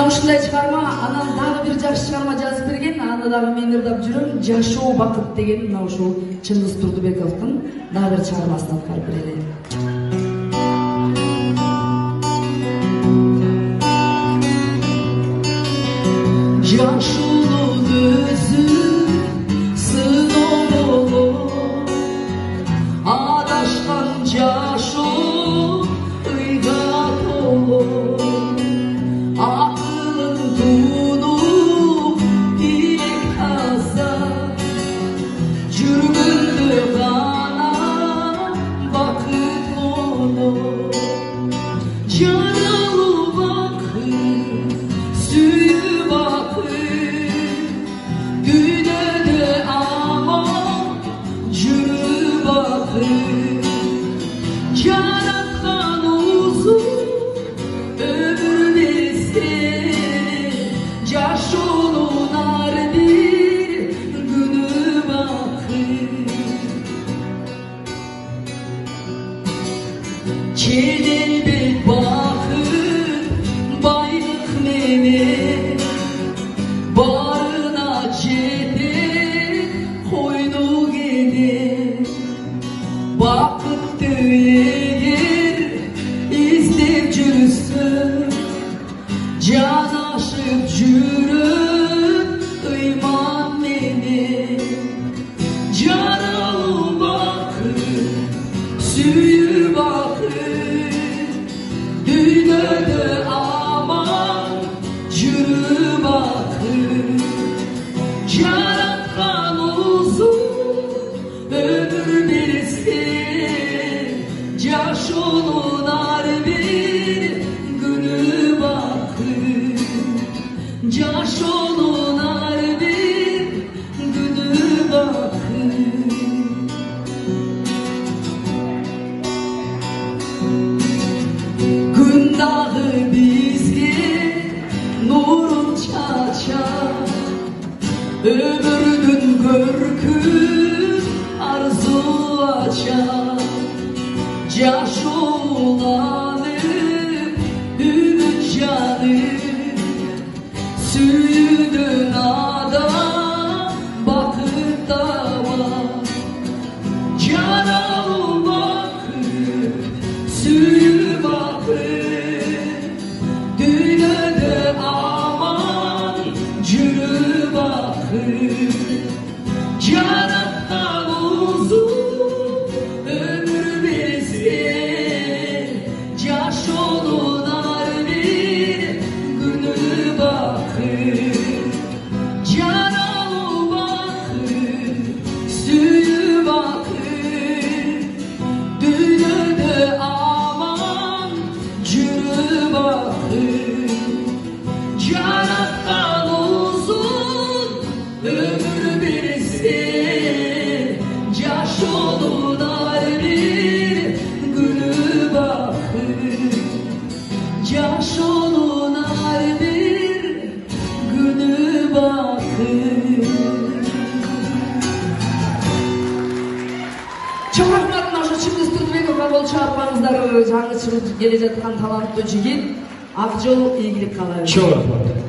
Мына ушундай чыгарма, анан дагы бир жакшы чыгарма жазып берген, аны дагы мен ырдап жүрөм. Жашоо бакыт деген мына ушул Чындыз Турдубековдун дагы бир чыгармасын аткарып берели. Yaşulun özü sınav olur, adaşkan caşu ıygat olur. Aklın tunup ilek kasa, cürgündü bana vakit olur. Yaralı bakır, suyu dünyada ama yürü bakır. Yaratkan uzun ömür versin, yaş olunar bir günü bakır. Kedel bir bakır, baylık mehmet barına cephe koynu gelir. Bakıp eğer izlep жүрсün, canaşıp жүрüp ıyman meni. Yaralı bakır, suyur bakır, dünyada aman yürü bakır. Yaratkan uzun ömür versin, yaş olunar bir günü bakır. Yaş olunar bir günü bakır. Gün dağı bizge nurun çaçar, ömrünün görkü arzu açar. Yaş olanıp ümit yanıp, süydün adam bakıp dava. Yaralı bakır, suyu bakır, dünyada aman yürü bakır. Yarattan uzun ömür versin, yaş olunar bir günü bakır. Yaralı bakır, suyu bakır, dünyada aman yürü bakır. Yarattan uzun ömür versin, yaş olunar bir günü bakır. Yaş olunar bir günü bakır. Çok rahmat, naşı Чындыз Турдубековга кол чапыңыздар. Жаңы чыгып келе жаткан таланттуу жигит. Акжол ийгилик каалайбыз. Çok rahmat.